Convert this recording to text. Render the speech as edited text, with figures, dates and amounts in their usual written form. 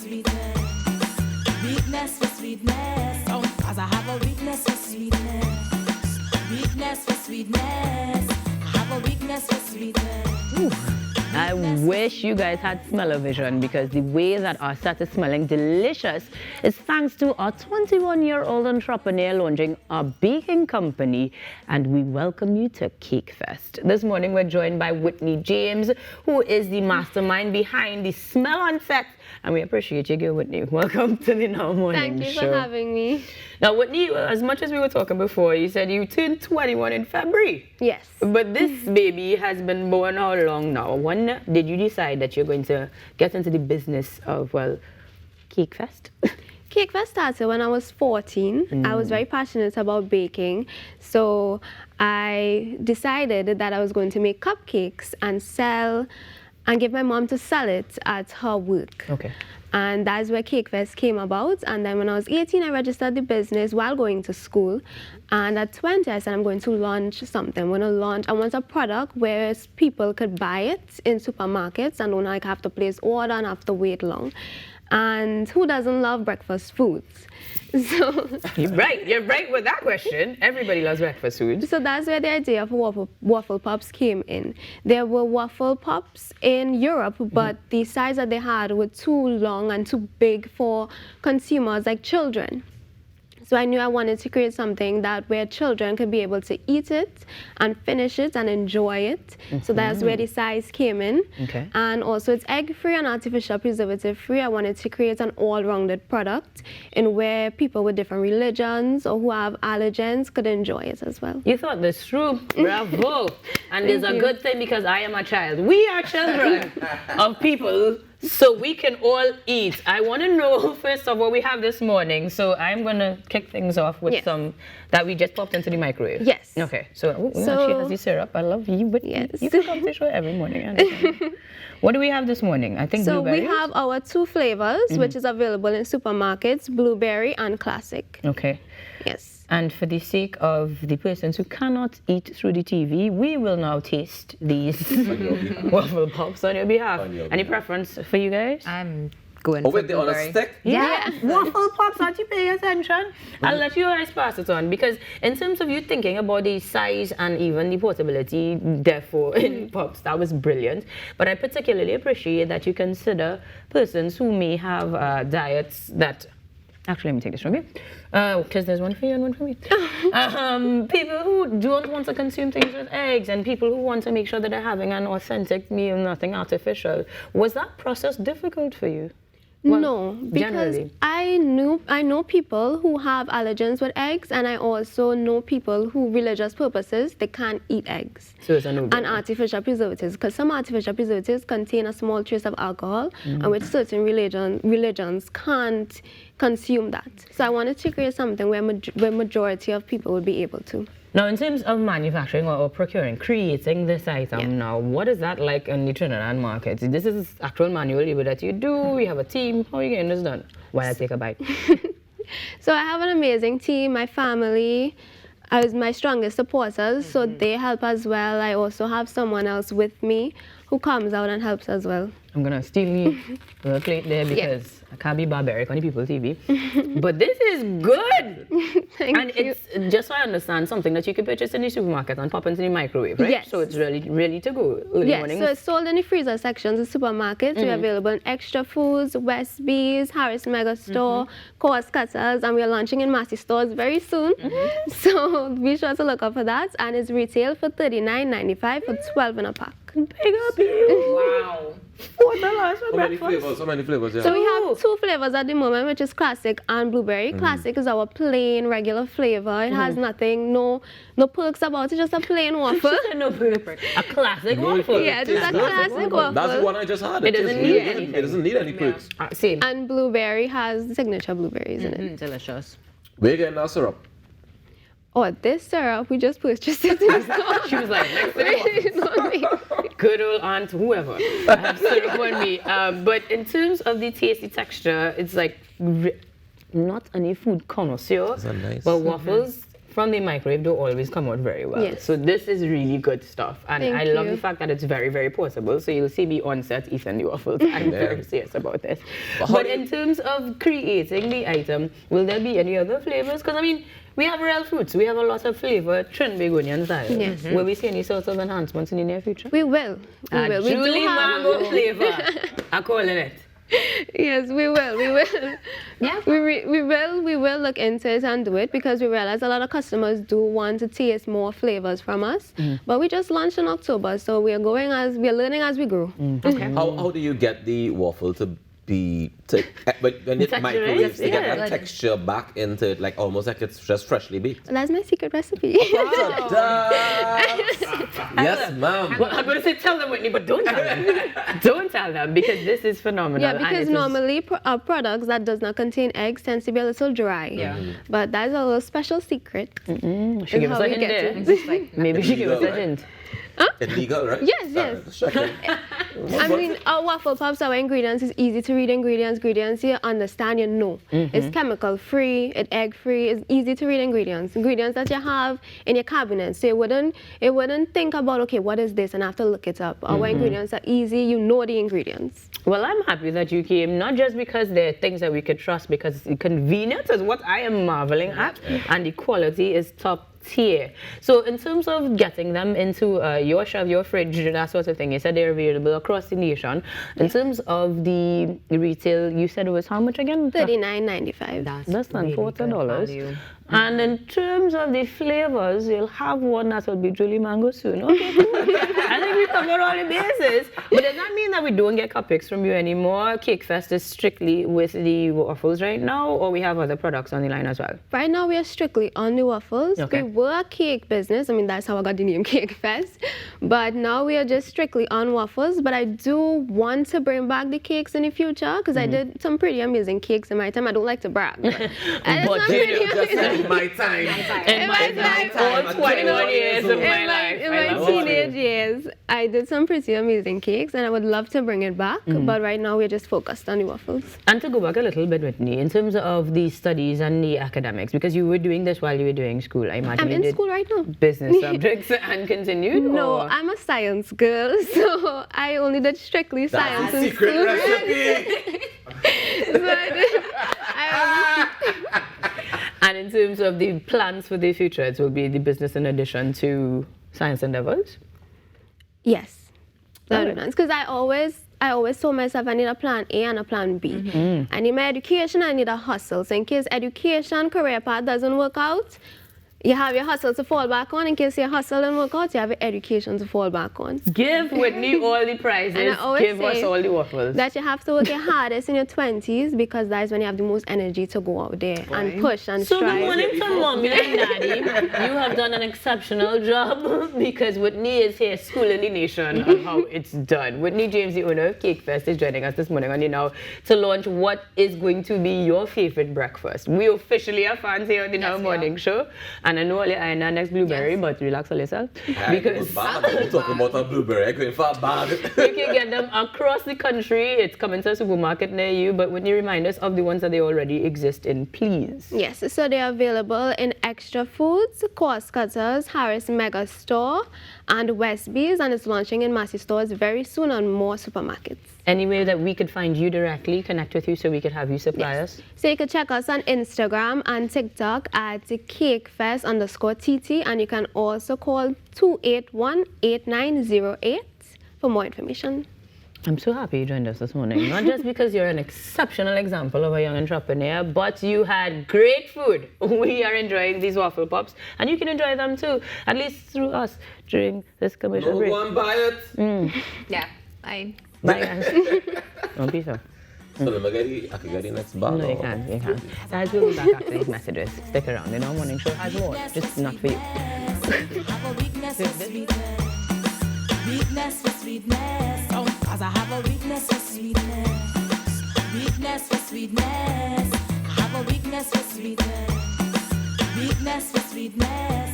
sweetness. Weakness for sweetness. Cause I have a weakness for sweetness. Weakness for sweetness. I have a weakness for sweetness. Ooh. I wish you guys had smell-o-vision, because the way that our set is smelling delicious is thanks to our 21-year-old entrepreneur launching our baking company, and we welcome you to CakeFest. This morning we're joined by Whitney James, who is the mastermind behind the Smell on Set, and we appreciate you, Whitney. Welcome to the Now Morning Thank you Show. for having me. Now, Whitney, as much as we were talking before, you said you turned 21 in February. Yes. But this baby has been born how long now? When did you decide that you're going to get into the business of, well, CakeFest? CakeFest started when I was 14. I was very passionate about baking. So I decided that I was going to make cupcakes and sell and give my mom to sell it at her work. Okay. And that's where CakeFest came about. And then when I was 18, I registered the business while going to school. And at 20, I said, I'm going to launch something. I want a product where people could buy it in supermarkets and don't like have to place order and have to wait long. And who doesn't love breakfast foods? So You're right with that question. Everybody loves breakfast food. So that's where the idea of waffle pops came in. There were waffle pops in Europe, but the size that they had were too long and too big for consumers like children. So I knew I wanted to create something that where children could be able to eat it and finish it and enjoy it. So that's where the size came in. Okay. And also it's egg-free and artificial preservative-free. I wanted to create an all-rounded product in where people with different religions or who have allergens could enjoy it as well. You thought this through. Bravo. And it's a good thing, because I am a child. We are children of people, so we can all eat. I want to know first of what we have this morning. So I'm going to kick things off with some that we just popped into the microwave. Yes. Okay. So she has the syrup. I love you, but you can come to the show every morning. I understand. What do we have this morning? I think So blueberries. we have our two flavors, which is available in supermarkets, blueberry and classic. Okay. Yes. And for the sake of the persons who cannot eat through the TV, we will now taste these waffle pops on your behalf. Any preference for you guys? I'm going Oh, for wait, they're on a blueberry. stick? Yeah, waffle pops, aren't you paying attention? I'll let you guys pass it on, because in terms of you thinking about the size and even the portability, therefore, in pops, that was brilliant. But I particularly appreciate that you consider persons who may have diets that... Actually, let me take this from you, because there's one for you and one for me. People who don't want to consume things with eggs, and people who want to make sure that they're having an authentic meal, nothing artificial. Was that process difficult for you? Well, no, because generally. I know people who have allergens with eggs, and I also know people who, religious purposes, they can't eat eggs. So it's a no-brainer. And artificial preservatives, because some artificial preservatives contain a small trace of alcohol, and which certain religions can't consume that. So I wanted to create something where majority of people would be able to. Now, in terms of manufacturing or procuring, creating this item now, what is that like in the Trinidad market? This is actual manual labor that you do, you have a team. How are you getting this done? While I take a bite. So I have an amazing team, my family, as my strongest supporters, so they help as well. I also have someone else with me who comes out and helps as well. I'm gonna steal the plate there, because I can't be barbaric on the People TV. But this is good! Thank you. It's, just so I understand, something that you can purchase in the supermarket and pop into the microwave, right? Yes. So it's ready to go early morning. So it's sold in the freezer sections of supermarkets. We're available in Extra Foods, Westby's, Harris Mega Store, Coast Cutters, and we're launching in Massey stores very soon. So be sure to look out for that. And it's retail for $39.95 for 12 in a pack. Big up you! Wow. $4 for How many breakfast. flavors? How many flavors? Yeah. So we have two flavors at the moment, which is classic and blueberry. Classic is our plain, regular flavor. It has nothing, no perks about it, just a plain waffle. No perk. A classic waffle. Yeah, just a classic waffle. That's the one I just had. It doesn't tastes need really good. anything. It doesn't need any perks. Same. And blueberry has signature blueberries in it. Delicious. Where you getting that syrup? Oh, this syrup, we just purchased it in the store. She was like, next to the waffle. Good old aunt, whoever. I have syrup on me. But in terms of the tasty texture, it's like not any food connoisseur, Those are nice. but waffles from the microwave don't always come out very well. Yes. So this is really good stuff. And Thank I love you. the fact that it's very, very portable. So you'll see me on set eating the waffles. I'm very serious about this. But how But do you- in terms of creating the item, will there be any other flavors? Because I mean, we have real fruits. We have a lot of flavor, Trinbagonian style. Yes. Will we see any sort of enhancements in the near future? We will. We will. We do Julie have- mango flavor. I'm calling it. Yes, we will. We will. Yeah. We will look into it and do it because we realize a lot of customers do want to taste more flavors from us. But we just launched in October, so we are learning as we grow. Okay. How do you get the waffle to be when it's Texture, microwave to get yeah, that like- texture back into it, like almost like it's just freshly baked? That's my secret recipe. Yes, ma'am. Well, I'm going to say tell them, Whitney, but don't tell them. Don't tell them because this is phenomenal. Yeah, and because it is- normally products that does not contain eggs tends to be a little dry. Yeah. But that's a little special secret. She in give us how a we hint get there. to it. Just like Maybe she give us a Illegal, right? hint. Illegal, right? Yes, yes. Just checking. I mean, our waffle pops, our ingredients is easy to read ingredients. Ingredients you understand, you know. It's chemical free, it's egg free, it's easy to read ingredients. Ingredients that you have in your cabinet. So it wouldn't think about, okay, what is this? And I have to look it up. Our ingredients are easy, you know the ingredients. Well, I'm happy that you came, not just because there are things that we could trust, because the convenience is what I am marveling at, and the quality is top tier. So in terms of getting them into your shelf, your fridge, that sort of thing, you said they're available across the nation. In terms of the retail, you said it was how much again? $39.95. Less than really good $40. value. And in terms of the flavors, you'll have one that will be Julie Mango soon. Okay, cool. I think we covered all the bases. But does that mean that we don't get cupcakes from you anymore? CakeFest is strictly with the waffles right now, or we have other products on the line as well? Right now, we are strictly on the waffles. Okay. We were a cake business. I mean, that's how I got the name CakeFest. But now we are just strictly on waffles. But I do want to bring back the cakes in the future because I did some pretty amazing cakes in my time. I don't like to brag. But I did But some did pretty You just amazing- said my time. In my time. all 21 years of my life. in I my love teenage years, I did some pretty amazing cakes, and I would love to bring it back. But right now, we're just focused on the waffles. And to go back a little bit, Whitney, in terms of the studies and the academics, because you were doing this while you were doing school, I imagine I'm you in did school right now. business subjects and continued? No, or- I'm a science girl, so I only did strictly science That's a in secret school. recipe. So I And in terms of the plans for the future, it will be the business in addition to science endeavors? yes, Alright. because I always told myself I need a plan A and a plan B. I need my education, I need a hustle. So in case education, career path doesn't work out, you have your hustle to fall back on. In case your hustle doesn't work out, you have your education to fall back on. Give Whitney all the prizes, And I always give us say all the waffles. That you have to work your hardest in your 20s because that is when you have the most energy to go out there and push and So good strive. morning to Mommy and Daddy. You have done an exceptional job because Whitney is here schooling the nation on how it's done. Whitney James, the owner of CakeFest, is joining us this morning on you now to launch what is going to be your favorite breakfast. We officially are fans here on the Now we Morning Show. And I know all your iron and next blueberry, but relax on yourself. Because We're talking about a blueberry. I'm going for a bag. you can get them across the country. It's coming to a supermarket near you. But when you remind us of the ones that they already exist in, please. Yes, so they are available in Extra Foods, Cost Cutters, Harris Mega Store, and Westby's, and it's launching in Massey stores very soon on more supermarkets. Any way that we could find you directly, connect with you so we could have you supply us? So you can check us on Instagram and TikTok at CakeFest_TT, and you can also call 281-8908 for more information. I'm so happy you joined us this morning. Not just because you're an exceptional example of a young entrepreneur, but you had great food. We are enjoying these waffle pops, and you can enjoy them too, at least through us during this commercial No break. go and buy it. Yeah. I Bye, guys. Don't be so. So let me I can get the next bag. No, you can't. You can't. Guys, we'll be back after these messages. Stick around. The Now Morning Show has more, just not for you. Have a weakness for sweetness. Weakness for sweetness. Oh, cause I have a weakness for sweetness. Weakness for sweetness. I have a weakness for sweetness. Weakness for sweetness.